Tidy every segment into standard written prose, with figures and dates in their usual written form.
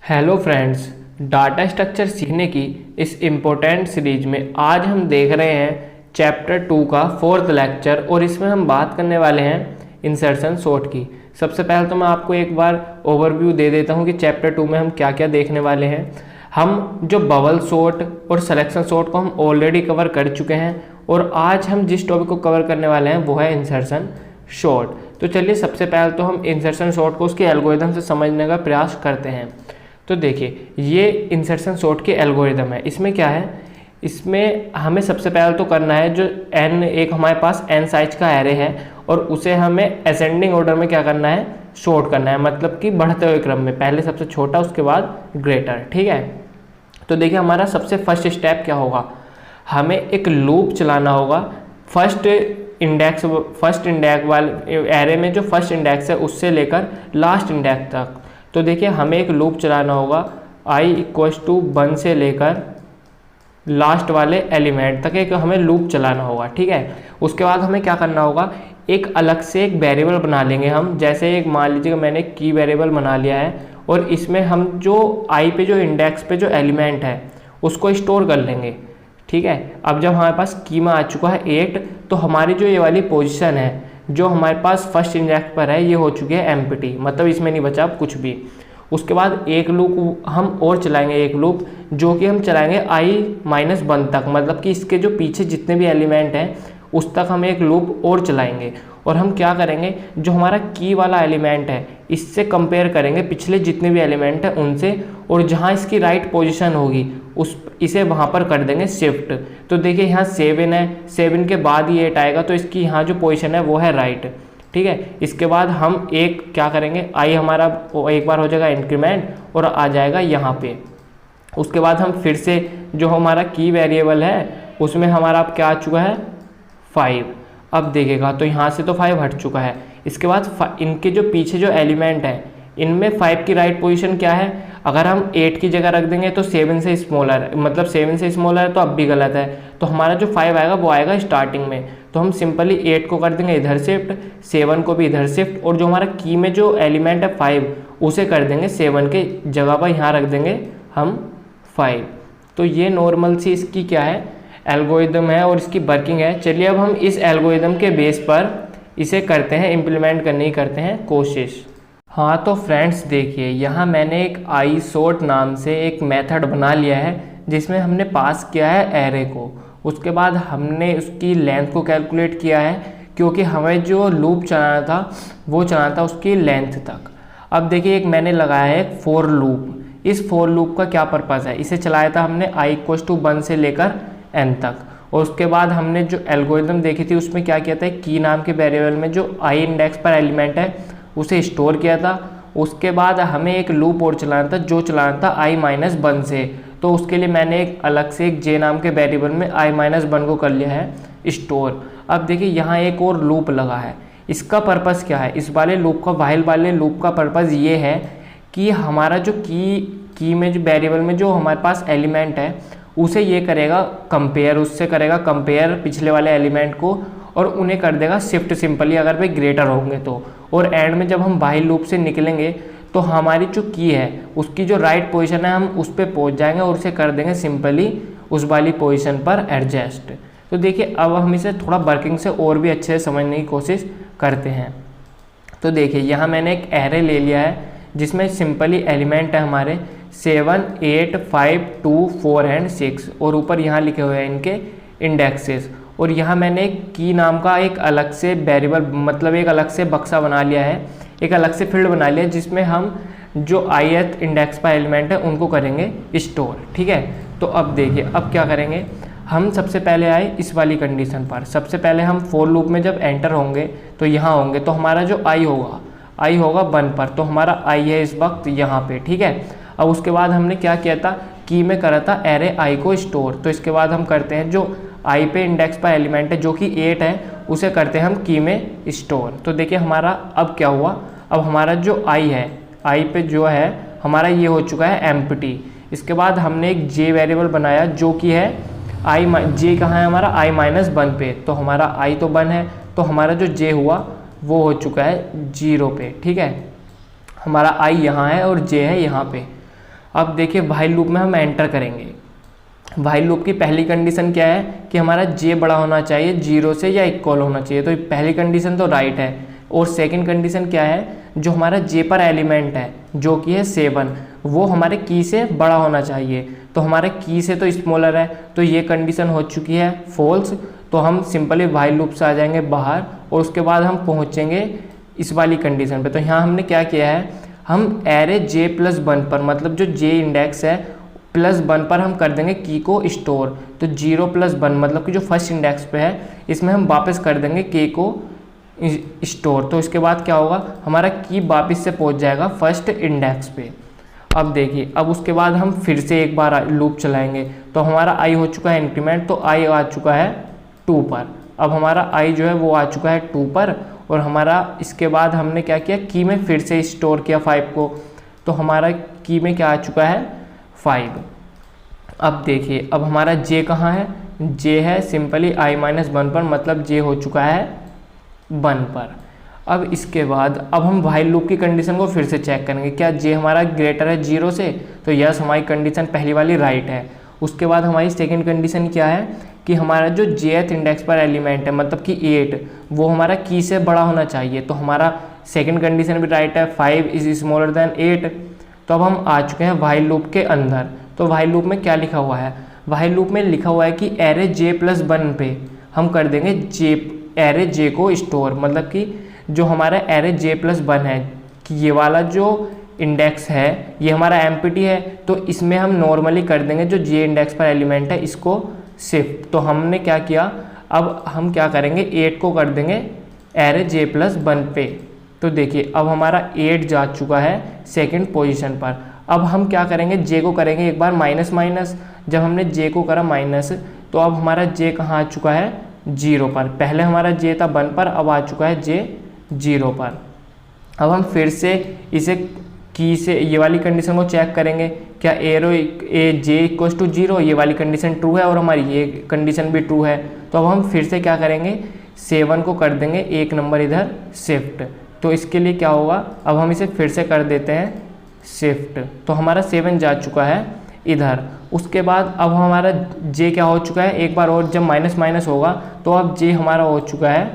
Hello friends, data structure सीखने की इस इम्पोर्टेंट सीरीज में आज हम देख रहे हैं चैप्टर 2 का 4th लेक्चर और इसमें हम बात करने वाले हैं इंसर्शन सॉर्ट की। सबसे पहले तो मैं आपको एक बार ओवरव्यू दे देता हूं कि चैप्टर 2 में हम क्या क्या देखने वाले हैं। हम जो बबल सॉर्ट और सिलेक्शन सॉर्ट को हम ऑलरेडी कवर कर चुके हैं और आज हम जिस टॉपिक को कवर करने वाले हैं वो है इंसर्शन सॉर्ट। तो चलिए सबसे पहले तो हम इंसर्शन सॉर्ट को उसके एल्गोरिथम से समझने का प्रयास करते हैं। तो देखिए ये इंसर्शन सॉर्ट के एल्गोरिदम है। इसमें क्या है, इसमें हमें सबसे पहले तो करना है जो n एक हमारे पास n साइज का एरे है और उसे हमें असेंडिंग ऑर्डर में क्या करना है, सॉर्ट करना है, मतलब कि बढ़ते हुए क्रम में, पहले सबसे छोटा उसके बाद ग्रेटर। ठीक है, तो देखिए हमारा सबसे फर्स्ट स्टेप क्या होगा, हमें एक लूप चलाना होगा फर्स्ट इंडेक्स वाले एरे में जो फर्स्ट इंडेक्स है उससे लेकर लास्ट इंडेक्स तक। तो देखिए हमें एक लूप चलाना होगा i = 1 से लेकर लास्ट वाले एलिमेंट तक एक हमें लूप चलाना होगा। ठीक है, उसके बाद हमें क्या करना होगा, एक अलग से एक वेरिएबल बना लेंगे हम। जैसे एक मान लीजिए मैंने की वेरिएबल बना लिया है और इसमें हम जो i पे जो इंडेक्स पे जो एलिमेंट है उसको स्टोर कर लेंगे। ठीक है, अब जब हमारे पास की में आ चुका है 8 तो हमारी जो ये वाली पोजीशन है जो हमारे पास फर्स्ट इंडेक्स पर है ये हो चुकी है एम्प्टी, मतलब इसमें नहीं बचा कुछ भी। उसके बाद एक लूप हम और चलाएंगे, एक लूप जो कि हम चलाएंगे i-1 तक, मतलब कि इसके जो पीछे जितने भी एलिमेंट हैं उस तक हम एक लूप और चलाएंगे। और हम क्या करेंगे, जो हमारा की वाला एलिमेंट है इससे कंपेयर करेंगे पिछले जितने भी एलिमेंट हैं उनसे, और जहाँ इसकी राइट पोजीशन होगी इसे वहाँ पर कर देंगे शिफ्ट। तो देखिए यहाँ 7 है, 7 के बाद ही 8 आएगा तो इसकी यहाँ जो पोजीशन है वो है राइट। ठीक है, इसके बाद हम एक क्या करेंगे, आई हमारा एक बार हो जाएगा इंक्रीमेंट और आ जाएगा यहाँ पे। उसके बाद हम फिर से जो हमारा की वेरिएबल है उसमें हमारा अब क्या आ चुका है 5। अब देखेगा तो यहाँ से तो 5 हट चुका है। इसके बाद इनके जो पीछे जो एलिमेंट हैं इनमें 5 की राइट पोजीशन क्या है, अगर हम 8 की जगह रख देंगे तो 7 से स्मॉलर, मतलब 7 से स्मॉलर है तो अब भी गलत है। तो हमारा जो 5 आएगा वो आएगा स्टार्टिंग में, तो हम सिंपली 8 को कर देंगे इधर शिफ्ट, 7 को भी इधर शिफ्ट, और जो हमारा की में जो एलिमेंट है 5 उसे कर देंगे 7 के जगह पर, यहाँ रख देंगे हम 5। तो ये नॉर्मल सी इसकी क्या है एल्गोरिदम है और इसकी वर्किंग है। चलिए अब हम इस एल्गोरिदम के बेस पर इसे करते हैं, इम्प्लीमेंट करने की करते हैं कोशिश। हाँ तो फ्रेंड्स देखिए यहाँ मैंने एक isort नाम से एक मेथड बना लिया है जिसमें हमने पास किया है एरे को। उसके बाद हमने उसकी लेंथ को कैलकुलेट किया है क्योंकि हमें जो लूप चलाना था वो चलाना था उसकी लेंथ तक। अब देखिए एक मैंने लगाया है एक फॉर लूप। इस फॉर लूप का क्या पर्पज़ है, इसे चलाया था हमने i = 1 से लेकर n तक। और उसके बाद हमने जो एल्गोरिदम देखी थी उसमें क्या किया था, की नाम के वेरिएबल में जो i इंडेक्स पर एलिमेंट है उसे स्टोर किया था। उसके बाद हमें एक लूप और चलाना था जो चलाना था i-1 से, तो उसके लिए मैंने एक अलग से एक j नाम के वेरिएबल में i-1 को कर लिया है स्टोर। अब देखिए यहाँ एक और लूप लगा है, इसका पर्पज़ क्या है, इस वाले लूप का, वाइल वाले लूप का पर्पज़ ये है कि हमारा जो की में जो वेरिएबल में जो हमारे पास एलिमेंट है उसे ये करेगा कंपेयर, उससे करेगा कंपेयर पिछले वाले एलिमेंट को और उन्हें कर देगा शिफ्ट सिंपली अगर वे ग्रेटर होंगे तो। और एंड में जब हम वाइल लूप से निकलेंगे तो हमारी जो की है उसकी जो राइट पोजीशन है हम उस पर पहुँच जाएंगे और उसे कर देंगे सिंपली उस वाली पोजीशन पर एडजस्ट। तो देखिए अब हम इसे थोड़ा वर्किंग से और भी अच्छे से समझने की कोशिश करते हैं। तो देखिए यहाँ मैंने एक एरे ले लिया है जिसमें सिंपली एलिमेंट है हमारे 7, 8, 5, 2, 4 एंड 6 और ऊपर यहाँ लिखे हुए हैं इनके इंडेक्सेस। और यहाँ मैंने एक की नाम का एक अलग से वेरिएबल, मतलब एक अलग से बक्सा बना लिया है, एक अलग से फील्ड बना लिया है जिसमें हम जो ith इंडेक्स पर एलिमेंट है उनको करेंगे स्टोर। ठीक है, तो अब देखिए अब क्या करेंगे, हम सबसे पहले आए इस वाली कंडीशन पर। सबसे पहले हम फॉर लूप में जब एंटर होंगे तो यहाँ होंगे तो हमारा जो i होगा 1 पर, तो हमारा i है इस वक्त यहाँ पे। ठीक है, अब उसके बाद हमने क्या किया था, की में करा था एरे i को स्टोर। तो इसके बाद हम करते हैं जो i पे इंडेक्स पर एलिमेंट है जो कि 8 है उसे करते हैं हम की में स्टोर। तो देखिए हमारा अब क्या हुआ, अब हमारा जो i है, i पे जो है हमारा ये हो चुका है एम्प्टी। इसके बाद हमने एक j वेरिएबल बनाया जो कि है j कहाँ है हमारा i-1 पे, तो हमारा i तो 1 है तो हमारा जो j हुआ वो हो चुका है 0 पे। ठीक है, हमारा i यहाँ है और j है यहाँ पे। अब देखिए व्हाइल लूप में हम एंटर करेंगे। व्हाइल लूप की पहली कंडीशन क्या है कि हमारा जे बड़ा होना चाहिए 0 से या इक्वल होना चाहिए, तो पहली कंडीशन तो राइट है। और सेकंड कंडीशन क्या है, जो हमारा जे पर एलिमेंट है जो कि है 7, वो हमारे की से बड़ा होना चाहिए। तो हमारे की से तो स्मॉलर है, तो ये कंडीशन हो चुकी है फॉल्स। तो हम सिंपली व्हाइल लूप से आ जाएंगे बाहर और उसके बाद हम पहुँचेंगे इस वाली कंडीशन पे। तो यहाँ हमने क्या किया है, हम एरे जे प्लस 1 पर, मतलब जो जे इंडेक्स है प्लस 1 पर हम कर देंगे की को स्टोर। तो 0 + 1 मतलब कि जो फर्स्ट इंडेक्स पे है इसमें हम वापस कर देंगे के को स्टोर। तो इसके बाद क्या होगा, हमारा की वापस से पहुंच जाएगा फर्स्ट इंडेक्स पे। अब देखिए, अब उसके बाद हम फिर से एक बार लूप चलाएंगे। तो हमारा आई हो चुका है इंक्रीमेंट, तो आई आ चुका है 2 पर। अब हमारा आई जो है वो आ चुका है 2 पर, और हमारा इसके बाद हमने क्या किया, की में फिर से स्टोर किया 5 को। तो हमारा की में क्या आ चुका है 5। अब देखिए, अब हमारा जे कहाँ है, जे है सिंपली i-1 पर, मतलब जे हो चुका है 1 पर। अब इसके बाद अब हम व्हाइल लूप की कंडीशन को फिर से चेक करेंगे, क्या जे हमारा ग्रेटर है 0 से, तो यस हमारी कंडीशन पहली वाली राइट है। उसके बाद हमारी सेकंड कंडीशन क्या है कि हमारा जो जेथ इंडेक्स पर एलिमेंट है मतलब कि 8, वो हमारा की से बड़ा होना चाहिए। तो हमारा सेकंड कंडीशन भी राइट है, 5 इज स्मॉलर देन 8। तो अब हम आ चुके हैं व्हाइल लूप के अंदर। तो व्हाइल लूप में क्या लिखा हुआ है, व्हाइल लूप में लिखा हुआ है कि एरे जे प्लस 1 पे हम कर देंगे एरे जे को स्टोर, मतलब कि जो हमारा एरे जे प्लस 1 है कि ये वाला जो इंडेक्स है ये हमारा एम्प्टी है, तो इसमें हम नॉर्मली कर देंगे जो जे इंडेक्स पर एलिमेंट है इसको शिफ्ट। तो हमने क्या किया, अब हम क्या करेंगे 8 को कर देंगे एरे जे प्लस 1 पे। तो देखिए अब हमारा 8 जा चुका है सेकंड पोजीशन पर। अब हम क्या करेंगे, जे को करेंगे एक बार माइनस माइनस। जब हमने जे को करा माइनस, तो अब हमारा जे कहाँ आ चुका है 0 पर। पहले हमारा जे था 1 पर, अब आ चुका है जे 0 पर। अब हम फिर से इसे की से ये वाली कंडीशन को चेक करेंगे, क्या जे इक्वल टू 0, ये वाली कंडीशन ट्रू है और हमारी ये कंडीशन भी ट्रू है। तो अब हम फिर से क्या करेंगे, 7 को कर देंगे 1 नंबर इधर शिफ्ट। तो इसके लिए क्या होगा, अब हम इसे फिर से कर देते हैं शिफ्ट। तो हमारा 7 जा चुका है इधर। उसके बाद अब हमारा जे क्या हो चुका है, एक बार और जब माइनस माइनस होगा तो अब जे हमारा हो चुका है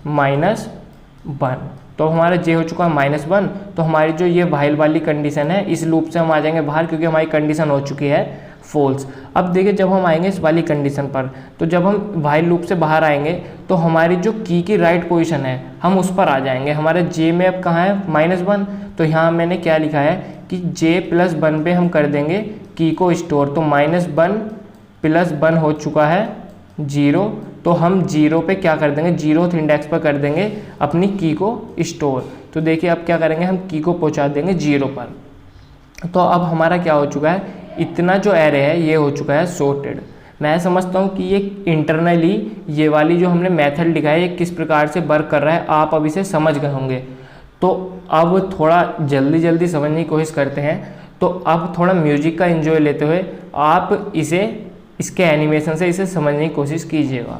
-1। तो हमारा जे हो चुका है -1। तो हमारी जो ये व्हाइल वाली कंडीशन है इस लूप से हम आ जाएंगे बाहर, क्योंकि हमारी कंडीशन हो चुकी है फॉल्स। अब देखिए जब हम आएंगे इस वाली कंडीशन पर, तो जब हम व्हाइल लूप से बाहर आएंगे तो हमारी जो की राइट पोजीशन है हम उस पर आ जाएंगे। हमारे जे में अब कहाँ है -1, तो यहाँ मैंने क्या लिखा है कि जे प्लस 1 पे हम कर देंगे की को स्टोर। तो -1 + 1 हो चुका है 0। तो हम 0 पे क्या कर देंगे, 0th इंडेक्स पर कर देंगे अपनी की को स्टोर। तो देखिए अब क्या करेंगे, हम की को पहुंचा देंगे 0 पर। तो अब हमारा क्या हो चुका है, इतना जो एरे है ये हो चुका है सॉर्टेड। मैं समझता हूँ कि ये इंटरनली ये वाली जो हमने मेथड लिखा है ये किस प्रकार से वर्क कर रहा है, आप अब इसे समझ गए होंगे। तो अब थोड़ा जल्दी समझने की कोशिश करते हैं। तो अब थोड़ा म्यूजिक का एंजॉय लेते हुए आप इसे इसके एनिमेशन से इसे समझने की कोशिश कीजिएगा।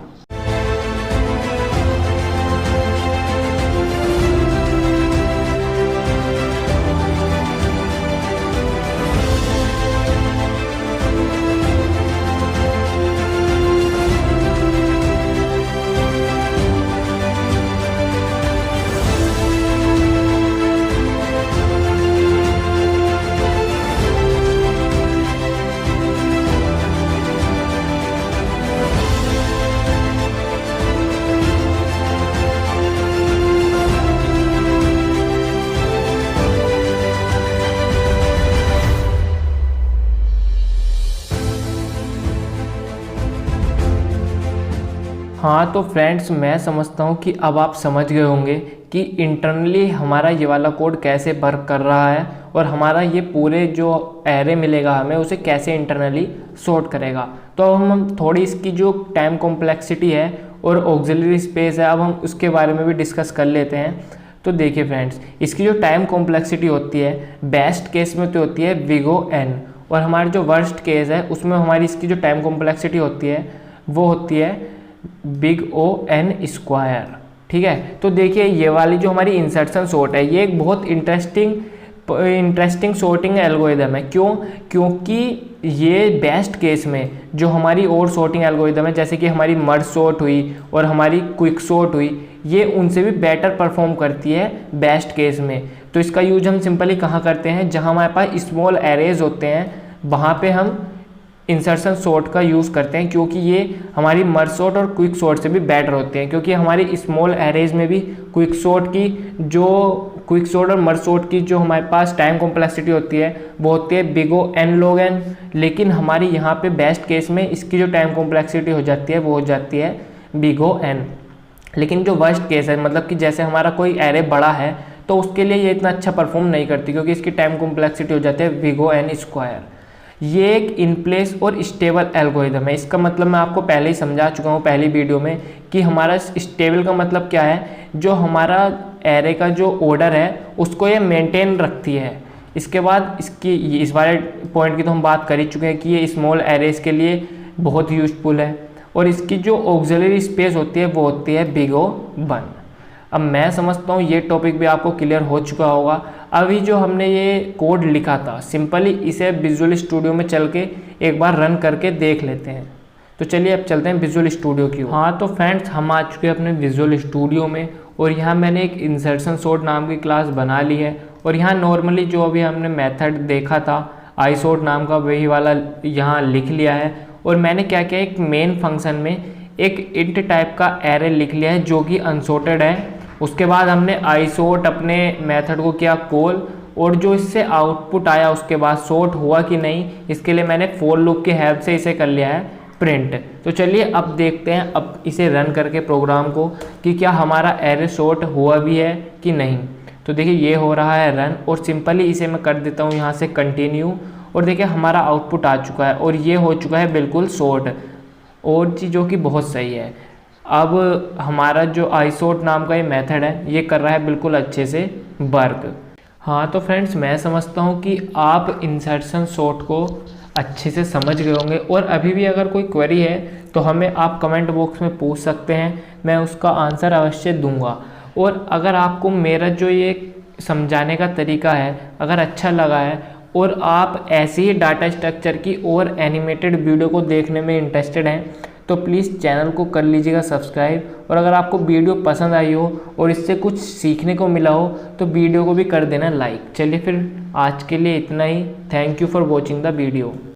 हाँ तो फ्रेंड्स, मैं समझता हूँ कि अब आप समझ गए होंगे कि इंटरनली हमारा ये वाला कोड कैसे वर्क कर रहा है और हमारा ये पूरे जो एरे मिलेगा हमें उसे कैसे इंटरनली सॉर्ट करेगा। तो अब हम थोड़ी इसकी जो टाइम कॉम्प्लेक्सिटी है और ऑक्सिलरी स्पेस है अब हम उसके बारे में भी डिस्कस कर लेते हैं। तो देखिए फ्रेंड्स, इसकी जो टाइम कॉम्प्लेक्सिटी होती है बेस्ट केस में तो होती है बिग O n, और हमारी जो वर्स्ट केस है उसमें हमारी इसकी जो टाइम कॉम्प्लेक्सिटी होती है वो होती है बिग O n²। ठीक है, तो देखिए ये वाली जो हमारी इंसर्शन सॉर्ट है ये एक बहुत इंटरेस्टिंग इंटरेस्टिंग सॉर्टिंग एल्गोरिदम है। क्यों? क्योंकि ये बेस्ट केस में जो हमारी और सॉर्टिंग एल्गोरिदम है, जैसे कि हमारी मर्ज सॉर्ट हुई और हमारी क्विक सॉर्ट हुई, ये उनसे भी बेटर परफॉर्म करती है बेस्ट केस में। तो इसका यूज हम सिंपली कहाँ करते हैं? जहाँ हमारे पास स्मॉल एरेज होते हैं वहाँ पे हम इंसर्शन सॉर्ट का यूज़ करते हैं, क्योंकि ये हमारी मर्ज सॉर्ट और क्विक सॉर्ट से भी बेटर होते हैं। क्योंकि हमारी स्मॉल एरेज में भी क्विक सॉर्ट और मर्ज सॉर्ट की जो हमारे पास टाइम कॉम्प्लेक्सिटी होती है वो होती है big O n log n, लेकिन हमारी यहाँ पे बेस्ट केस में इसकी जो टाइम कॉम्प्लेक्सिटी हो जाती है वो हो जाती है बिग O n। लेकिन जो वर्स्ट केस है, मतलब कि जैसे हमारा कोई एरे बड़ा है तो उसके लिए ये इतना अच्छा परफॉर्म नहीं करती, क्योंकि इसकी टाइम कॉम्प्लेक्सिटी हो जाती है बिग O n स्क्वायर। ये एक इन प्लेस और स्टेबल एल्गोरिदम है। इसका मतलब मैं आपको पहले ही समझा चुका हूँ पहली वीडियो में कि हमारा स्टेबल का मतलब क्या है? जो हमारा एरे का जो ऑर्डर है उसको ये मेंटेन रखती है। इसके बाद इस वाले पॉइंट की तो हम बात कर ही चुके हैं कि ये स्मॉल एरेज के लिए बहुत यूजफुल है, और इसकी जो ऑक्सिलरी स्पेस होती है वो होती है बिग O 1। अब मैं समझता हूँ ये टॉपिक भी आपको क्लियर हो चुका होगा। अभी जो हमने ये कोड लिखा था, सिंपली इसे विजुअल स्टूडियो में चल के एक बार रन करके देख लेते हैं। तो चलिए अब चलते हैं विजुअल स्टूडियो की ओर। हाँ तो फ्रेंड्स, हम आ चुके हैं अपने विजुअल स्टूडियो में, और यहाँ मैंने एक इंसर्शन सॉर्ट नाम की क्लास बना ली है। और यहाँ नॉर्मली जो अभी हमने मेथड देखा था iSort नाम का, वही वाला यहाँ लिख लिया है। और मैंने क्या किया, एक मेन फंक्शन में एक इंट टाइप का एरे लिख लिया है जो कि अनसॉर्टेड है। उसके बाद हमने iSort अपने मेथड को किया कॉल, और जो इससे आउटपुट आया उसके बाद सॉर्ट हुआ कि नहीं, इसके लिए मैंने फॉर लूप की हेल्प से इसे कर लिया है प्रिंट। तो चलिए अब देखते हैं अब इसे रन करके प्रोग्राम को कि क्या हमारा एरे सॉर्ट हुआ भी है कि नहीं। तो देखिए ये हो रहा है रन, और सिंपली इसे मैं कर देता हूँ यहाँ से कंटिन्यू, और देखिए हमारा आउटपुट आ चुका है और ये हो चुका है बिल्कुल सॉर्ट, और चीज़ों की बहुत सही है। अब हमारा जो iSort नाम का ये मेथड है ये कर रहा है बिल्कुल अच्छे से वर्क। हाँ तो फ्रेंड्स, मैं समझता हूँ कि आप इंसर्शन सॉर्ट को अच्छे से समझ गए होंगे, और अभी भी अगर कोई क्वेरी है तो हमें आप कमेंट बॉक्स में पूछ सकते हैं, मैं उसका आंसर अवश्य दूंगा। और अगर आपको मेरा जो ये समझाने का तरीका है अगर अच्छा लगा है, और आप ऐसे ही डाटा स्ट्रक्चर की और एनिमेटेड वीडियो को देखने में इंटरेस्टेड हैं, तो प्लीज़ चैनल को कर लीजिएगा सब्सक्राइब। और अगर आपको वीडियो पसंद आई हो और इससे कुछ सीखने को मिला हो तो वीडियो को भी कर देना लाइक। चलिए फिर आज के लिए इतना ही। Thank you for watching the video.